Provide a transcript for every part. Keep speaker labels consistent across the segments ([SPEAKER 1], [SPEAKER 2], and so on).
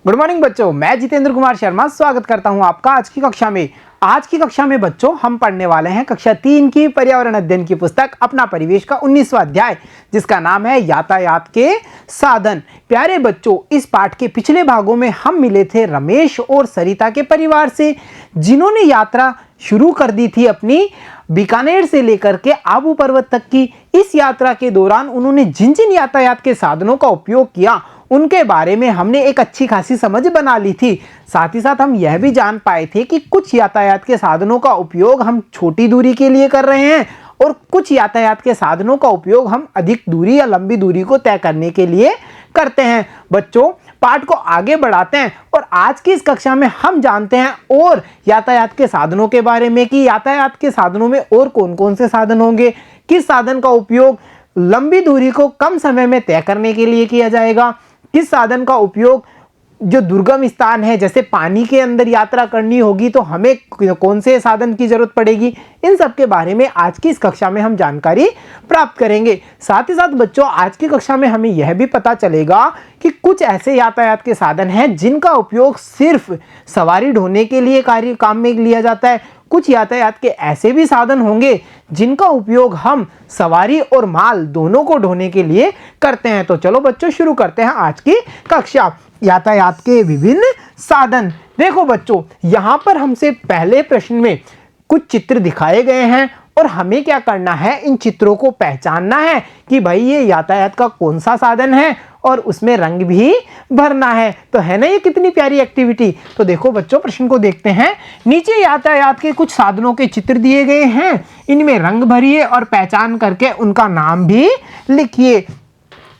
[SPEAKER 1] Good morning बच्चों, मैं जितेंद्र कुमार शर्मा स्वागत करता हूं आपका आज की कक्षा में। आज की कक्षा में बच्चों हम पढ़ने वाले हैं कक्षा 3 की पर्यावरण अध्ययन की पुस्तक अपना परिवेश का 19वां अध्याय, जिसका नाम है यातायात के साधन। प्यारे बच्चों, इस पाठ के पिछले भागों में हम मिले थे रमेश और सरिता के परिवार से, जिन्होंने यात्रा शुरू कर दी थी अपनी बीकानेर से लेकर के आबू पर्वत तक की। इस यात्रा के दौरान उन्होंने जिन जिन यातायात के साधनों का उपयोग किया उनके बारे में हमने एक अच्छी खासी समझ बना ली थी। साथ ही साथ हम यह भी जान पाए थे कि कुछ यातायात के साधनों का उपयोग हम छोटी दूरी के लिए कर रहे हैं और कुछ यातायात के साधनों का उपयोग हम अधिक दूरी या लंबी दूरी को तय करने के लिए करते हैं। बच्चों, पाठ को आगे बढ़ाते हैं और आज की इस कक्षा में हम जानते हैं और यातायात के साधनों के बारे में कि यातायात के साधनों में और कौन कौन से साधन होंगे, किस साधन का उपयोग लंबी दूरी को कम समय में तय करने के लिए किया जाएगा, किस साधन का उपयोग जो दुर्गम स्थान है जैसे पानी के अंदर यात्रा करनी होगी तो हमें कौन से साधन की जरूरत पड़ेगी। इन सब के बारे में आज की इस कक्षा में हम जानकारी प्राप्त करेंगे। साथ ही साथ बच्चों, आज की कक्षा में हमें यह भी पता चलेगा कि कुछ ऐसे यातायात के साधन हैं जिनका उपयोग सिर्फ सवारी ढोने के लिए काम में लिया जाता है। कुछ यातायात के ऐसे भी साधन होंगे जिनका उपयोग हम सवारी और माल दोनों को ढोने के लिए करते हैं। तो चलो बच्चों, शुरू करते हैं आज की कक्षा। यातायात के विभिन्न साधन। देखो बच्चों, यहाँ पर हमसे पहले प्रश्न में कुछ चित्र दिखाए गए हैं और हमें क्या करना है, इन चित्रों को पहचानना है कि भाई ये यातायात का कौन सा साधन है और उसमें रंग भी भरना है। तो है ना ये कितनी प्यारी एक्टिविटी। तो देखो बच्चों, प्रश्न को देखते हैं। नीचे यातायात के कुछ साधनों के चित्र दिए गए हैं, इनमें रंग भरिए और पहचान करके उनका नाम भी लिखिए।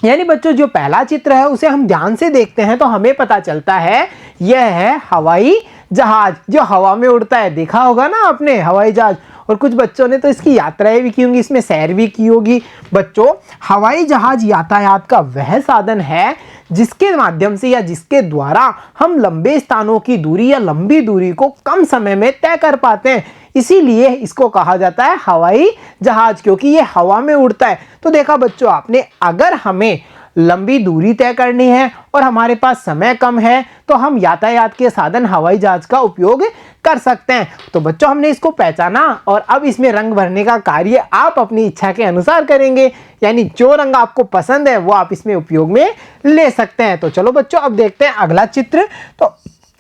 [SPEAKER 1] यानी बच्चों, जो पहला चित्र है उसे हम ध्यान से देखते हैं तो हमें पता चलता है यह है हवाई जहाज, जो हवा में उड़ता है। देखा होगा ना आपने हवाई जहाज, और कुछ बच्चों ने तो इसकी यात्राएं भी की होंगी, इसमें सैर भी की होगी। बच्चों, हवाई जहाज यातायात का वह साधन है जिसके माध्यम से या जिसके द्वारा हम लंबे स्थानों की दूरी या लंबी दूरी को कम समय में तय कर पाते हैं। इसीलिए इसको कहा जाता है हवाई जहाज, क्योंकि ये हवा में उड़ता है। तो देखा बच्चों आपने, अगर हमें लंबी दूरी तय करनी है और हमारे पास समय कम है तो हम यातायात के साधन हवाई जहाज का उपयोग कर सकते हैं। तो बच्चों, हमने इसको पहचाना और अब इसमें रंग भरने का कार्य आप अपनी इच्छा के अनुसार करेंगे। यानी जो रंग आपको पसंद है वो आप इसमें उपयोग में ले सकते हैं। तो चलो बच्चों, अब देखते हैं अगला चित्र। तो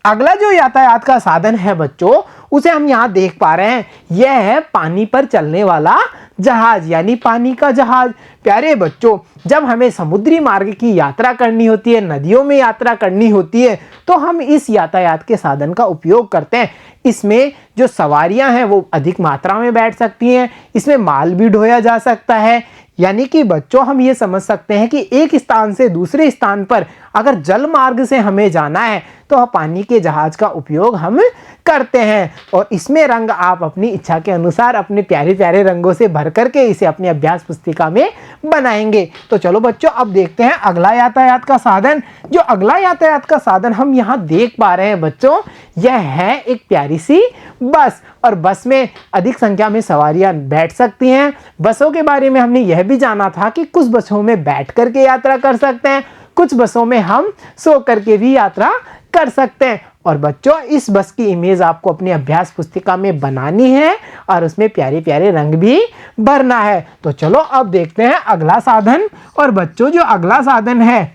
[SPEAKER 1] अगला जो यातायात का साधन है बच्चों, उसे हम यहाँ देख पा रहे हैं, यह है पानी पर चलने वाला जहाज, यानी पानी का जहाज। प्यारे बच्चों, जब हमें समुद्री मार्ग की यात्रा करनी होती है, नदियों में यात्रा करनी होती है, तो हम इस यातायात के साधन का उपयोग करते हैं। इसमें जो सवारियां हैं वो अधिक मात्रा में बैठ सकती हैं, इसमें माल भी ढोया जा सकता है। यानी कि बच्चों, हम ये समझ सकते हैं कि एक स्थान से दूसरे स्थान पर अगर जल मार्ग से हमें जाना है तो पानी के जहाज का उपयोग हम करते हैं। और इसमें रंग आप अपनी इच्छा के अनुसार अपने प्यारे प्यारे रंगों से भर करके इसे अपनी अभ्यास पुस्तिका में बनाएंगे। तो चलो बच्चों, अब देखते हैं अगला यातायात का साधन। जो अगला यातायात का साधन हम यहाँ देख पा रहे हैं बच्चों, यह है एक प्यारी सी बस, और बस में अधिक संख्या में सवारियां बैठ सकती हैं। बसों के बारे में हमने यह भी जाना था कि कुछ बसों में बैठ करके यात्रा कर सकते हैं, कुछ बसों में हम सो करके भी यात्रा कर सकते हैं। और बच्चों, इस बस की इमेज आपको अपनी अभ्यास पुस्तिका में बनानी है और उसमें प्यारे प्यारे रंग भी भरना है। तो चलो अब देखते हैं अगला साधन। और बच्चों, जो अगला साधन है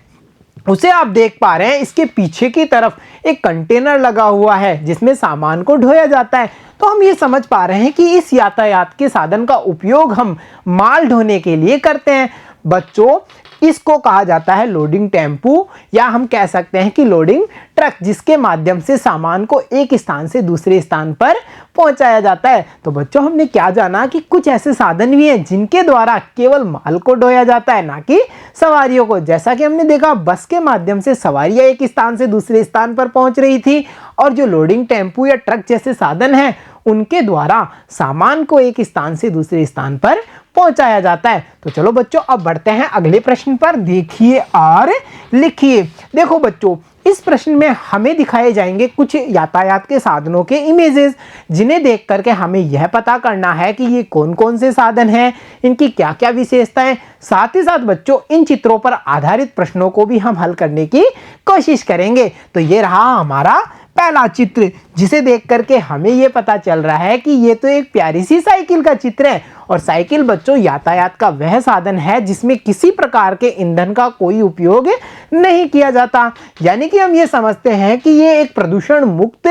[SPEAKER 1] उसे आप देख पा रहे हैं, इसके पीछे की तरफ एक कंटेनर लगा हुआ है जिसमें सामान को ढोया जाता है। तो हम ये समझ पा रहे हैं कि इस यातायात के साधन का उपयोग हम माल ढोने के लिए करते हैं। बच्चों, इसको कहा जाता है लोडिंग टेम्पू, या हम कह सकते हैं कि लोडिंग ट्रक, जिसके माध्यम से सामान को एक स्थान से दूसरे स्थान पर पहुंचाया जाता है। तो बच्चों, हमने क्या जाना कि कुछ ऐसे साधन भी हैं जिनके द्वारा केवल माल को ढोया जाता है, ना कि सवारियों को। जैसा कि हमने देखा, बस के माध्यम से सवारियां एक स्थान से दूसरे स्थान पर पहुंच रही थी, और जो लोडिंग टेम्पू या ट्रक जैसे साधन हैं उनके द्वारा सामान को एक स्थान से दूसरे स्थान पर पहुंचाया जाता है। तो चलो बच्चों, अब बढ़ते हैं अगले प्रश्न पर। देखिए और लिखिए। देखो बच्चों, इस प्रश्न में हमें दिखाए जाएंगे कुछ यातायात के साधनों के इमेजेस, जिन्हें देख करके हमें यह पता करना है कि ये कौन कौन से साधन हैं, इनकी क्या क्या विशेषताएं। साथ ही साथ बच्चों इन चित्रों पर आधारित प्रश्नों को भी हम हल करने की कोशिश करेंगे। तो ये रहा हमारा पहला चित्र, जिसे देख करके हमें ये पता चल रहा है कि ये तो एक प्यारी सी साइकिल का चित्र है। और साइकिल बच्चों यातायात का वह साधन है जिसमें किसी प्रकार के ईंधन का कोई उपयोग नहीं किया जाता। यानी कि हम ये समझते हैं कि ये एक प्रदूषण मुक्त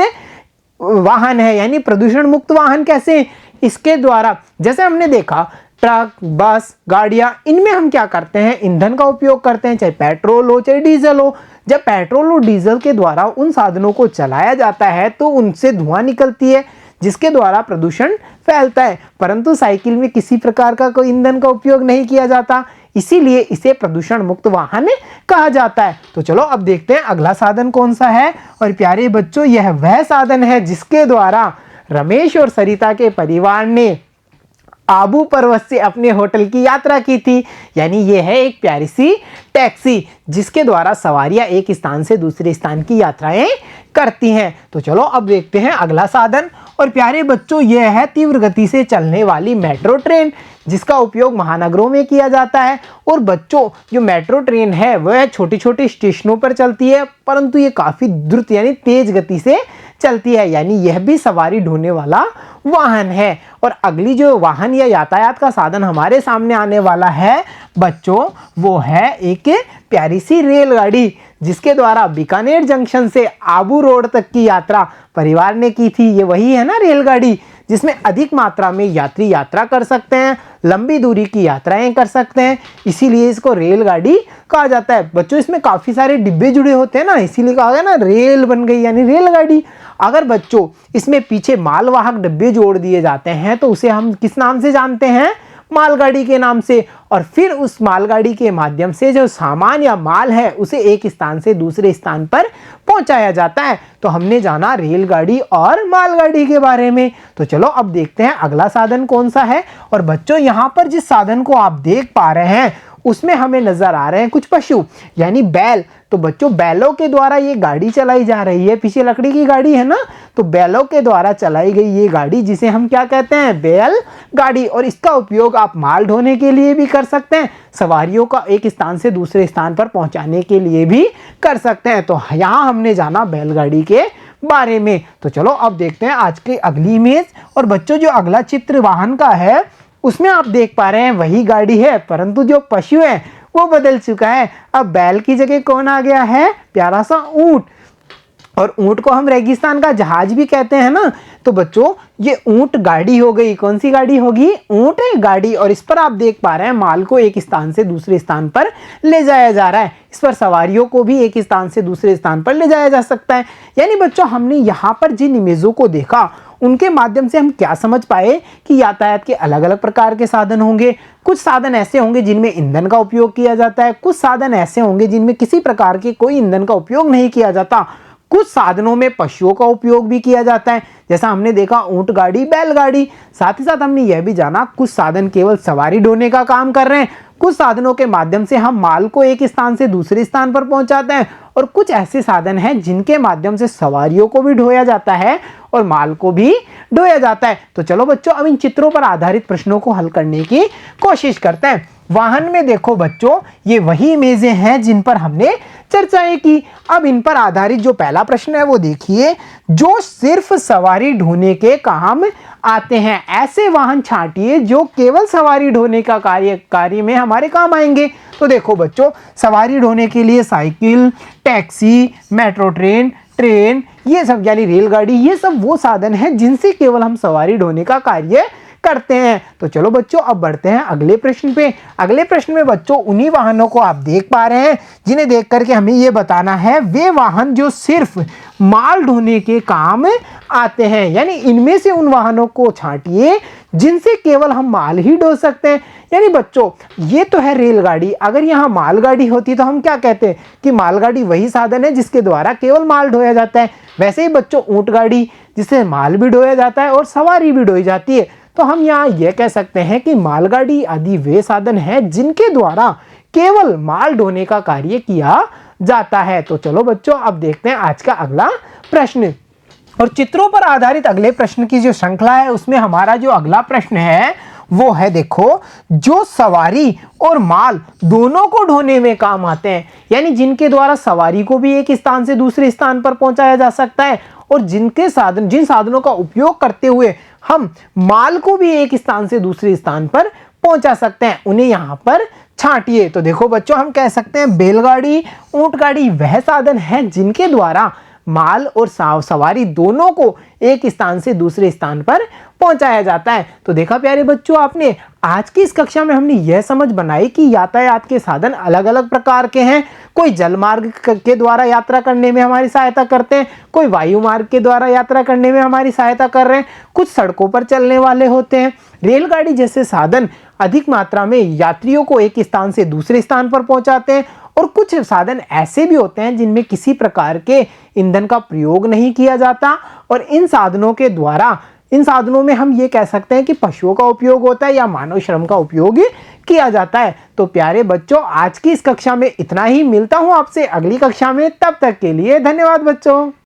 [SPEAKER 1] वाहन है। यानी प्रदूषण मुक्त वाहन कैसे? इसके द्वारा जैसे हमने देखा ट्रक, बस, गाड़ियां, इनमें हम क्या करते हैं? ईंधन का उपयोग करते हैं, चाहे पेट्रोल हो चाहे डीजल हो। जब पेट्रोल और डीजल के द्वारा उन साधनों को चलाया जाता है तो उनसे धुआं निकलती है, जिसके द्वारा प्रदूषण फैलता है। परंतु साइकिल में किसी प्रकार का कोई ईंधन का उपयोग नहीं किया जाता, इसीलिए इसे प्रदूषण मुक्त वाहन कहा जाता है। तो चलो अब देखते हैं अगला साधन कौन सा है। और प्यारे बच्चों, यह वह साधन है जिसके द्वारा रमेश और सरिता के परिवार ने आबू पर्वत से अपने होटल की यात्रा की थी। यानी यह है एक प्यारी सी टैक्सी, जिसके द्वारा सवारियां एक स्थान से दूसरे स्थान की यात्राएं करती हैं। तो चलो अब देखते हैं अगला साधन। और प्यारे बच्चों, यह है तीव्र गति से चलने वाली मेट्रो ट्रेन, जिसका उपयोग महानगरों में किया जाता है। और बच्चों, जो मेट्रो ट्रेन है वह छोटे छोटे स्टेशनों पर चलती है, परंतु ये काफ़ी द्रुत यानी तेज गति से चलती है। यानी यह भी सवारी ढोने वाला वाहन है। और अगली जो वाहन या यातायात का साधन हमारे सामने आने वाला है बच्चों, वो है एक प्यारी सी रेलगाड़ी, जिसके द्वारा बीकानेर जंक्शन से आबू रोड तक की यात्रा परिवार ने की थी। ये वही है ना रेलगाड़ी, जिसमें अधिक मात्रा में यात्री यात्रा कर सकते हैं, लंबी दूरी की यात्राएं कर सकते हैं, इसीलिए इसको रेलगाड़ी कहा जाता है। बच्चों, इसमें काफ़ी सारे डिब्बे जुड़े होते हैं ना, इसीलिए कहा गया ना रेल बन गई यानी रेलगाड़ी। अगर बच्चों इसमें पीछे मालवाहक डिब्बे जोड़ दिए जाते हैं तो उसे हम किस नाम से जानते हैं? मालगाड़ी के नाम से। और फिर उस मालगाड़ी के माध्यम से जो सामान या माल है उसे एक स्थान से दूसरे स्थान पर पहुंचाया जाता है। तो हमने जाना रेलगाड़ी और मालगाड़ी के बारे में। तो चलो अब देखते हैं अगला साधन कौन सा है। और बच्चों, यहां पर जिस साधन को आप देख पा रहे हैं उसमें हमें नजर आ रहे हैं कुछ पशु यानी बैल। तो बच्चों, बैलों के द्वारा ये गाड़ी चलाई जा रही है। पीछे लकड़ी की गाड़ी है ना, तो बैलों के द्वारा चलाई गई ये गाड़ी, जिसे हम क्या कहते हैं? बैल गाड़ी। और इसका उपयोग आप माल ढोने के लिए भी कर सकते हैं, सवारियों का एक स्थान से दूसरे स्थान पर पहुंचाने के लिए भी कर सकते हैं। तो यहाँ हमने जाना बैलगाड़ी के बारे में। तो चलो अब देखते हैं आज की अगली इमेज। और बच्चों, जो अगला चित्र वाहन का है उसमें आप देख पा रहे हैं वही गाड़ी है, परंतु जो पशु है वो बदल चुका है। अब बैल की जगह कौन आ गया है? प्यारा सा ऊंट। और ऊंट को हम रेगिस्तान का जहाज भी कहते हैं ना। तो बच्चों, ये ऊंट गाड़ी हो गई। कौन सी गाड़ी होगी? ऊंट गाड़ी। और इस पर आप देख पा रहे हैं माल को एक स्थान से दूसरे स्थान पर ले जाया जा रहा है। इस पर सवारियों को भी एक स्थान से दूसरे स्थान पर ले जाया जा सकता है। यानी बच्चों, हमने यहाँ पर जिन इमेजों को देखा उनके माध्यम से हम क्या समझ पाए कि यातायात के अलग अलग प्रकार के साधन होंगे। कुछ साधन ऐसे होंगे जिनमें ईंधन का उपयोग किया जाता है, कुछ साधन ऐसे होंगे जिनमें किसी प्रकार के कोई ईंधन का उपयोग नहीं किया जाता। कुछ साधनों में पशुओं का उपयोग भी किया जाता है, जैसा हमने देखा ऊंट गाड़ी, बैलगाड़ी। साथ ही साथ हमने यह भी जाना कुछ साधन केवल सवारी ढोने का काम कर रहे हैं, कुछ साधनों के माध्यम से हम माल को एक स्थान से दूसरे स्थान पर पहुंचाते हैं, और कुछ ऐसे साधन हैं जिनके माध्यम से सवारियों को भी ढोया जाता है और माल को भी ढोया जाता है। तो चलो बच्चों, अब इन चित्रों पर आधारित प्रश्नों को हल करने की कोशिश करते हैं। वाहन में देखो बच्चों, ये वही इमेजें हैं जिन पर हमने चर्चाएं की। अब इन पर आधारित जो पहला प्रश्न है वो देखिए, जो सिर्फ सवारी ढोने के काम आते हैं। ऐसे वाहन छांटिए जो केवल सवारी ढोने का कार्य में हमारे काम आएंगे। तो देखो बच्चों, सवारी ढोने के लिए साइकिल, टैक्सी, मेट्रो ट्रेन, ये सब यानी रेलगाड़ी, ये सब वो साधन हैं जिनसे केवल हम सवारी ढोने का कार्य करते हैं। तो चलो बच्चों, अब बढ़ते हैं अगले प्रश्न पे। अगले प्रश्न में बच्चों उन्हीं वाहनों को आप देख पा रहे हैं जिन्हें देख करके हमें ये बताना है वे वाहन जो सिर्फ माल ढोने के काम आते हैं। यानी इनमें से उन वाहनों को छांटिए जिनसे केवल हम माल ही ढो सकते हैं। यानी बच्चों, ये तो है रेलगाड़ी। अगर यहाँ मालगाड़ी होती तो हम क्या कहते कि मालगाड़ी वही साधन है जिसके द्वारा केवल माल ढोया जाता है। वैसे ही बच्चों ऊंट गाड़ी, जिससे माल भी ढोया जाता है और सवारी भी ढोई जाती है। तो हम यहाँ यह कह सकते हैं कि मालगाड़ी आदि वे साधन हैं जिनके द्वारा केवल माल ढोने का कार्य किया जाता है। तो चलो बच्चों अब देखते हैं आज का अगला प्रश्न। और चित्रों पर आधारित अगले प्रश्न की जो श्रृंखला है उसमें हमारा जो अगला प्रश्न है वो है, देखो, जो सवारी और माल दोनों को ढोने में काम आते हैं, यानी जिनके द्वारा सवारी को भी एक स्थान से दूसरे स्थान पर पहुंचाया जा सकता है और जिन साधनों का उपयोग करते हुए हम माल को भी एक स्थान से दूसरे स्थान पर पहुंचा सकते हैं, उन्हें यहाँ पर छांटिए। तो देखो बच्चों, हम कह सकते हैं बैलगाड़ी, ऊंटगाड़ी वह साधन है जिनके द्वारा माल और सवारी दोनों को एक स्थान से दूसरे स्थान पर पहुंचाया जाता है। तो देखा प्यारे बच्चों, आपने आज की इस कक्षा में हमने यह समझ बनाई कि यातायात के साधन अलग अलग प्रकार के हैं। कोई जल मार्ग के द्वारा यात्रा करने में हमारी सहायता करते हैं, कोई वायु मार्ग के द्वारा यात्रा करने में हमारी सहायता कर रहे हैं, कुछ सड़कों पर चलने वाले होते हैं। रेलगाड़ी जैसे साधन अधिक मात्रा में यात्रियों को एक स्थान से दूसरे स्थान पर पहुंचाते हैं और कुछ साधन ऐसे भी होते हैं जिनमें किसी प्रकार के ईंधन का प्रयोग नहीं किया जाता और इन साधनों में हम ये कह सकते हैं कि पशुओं का उपयोग होता है या मानव श्रम का उपयोग किया जाता है। तो प्यारे बच्चों, आज की इस कक्षा में इतना ही। मिलता हूं आपसे अगली कक्षा में, तब तक के लिए धन्यवाद बच्चों।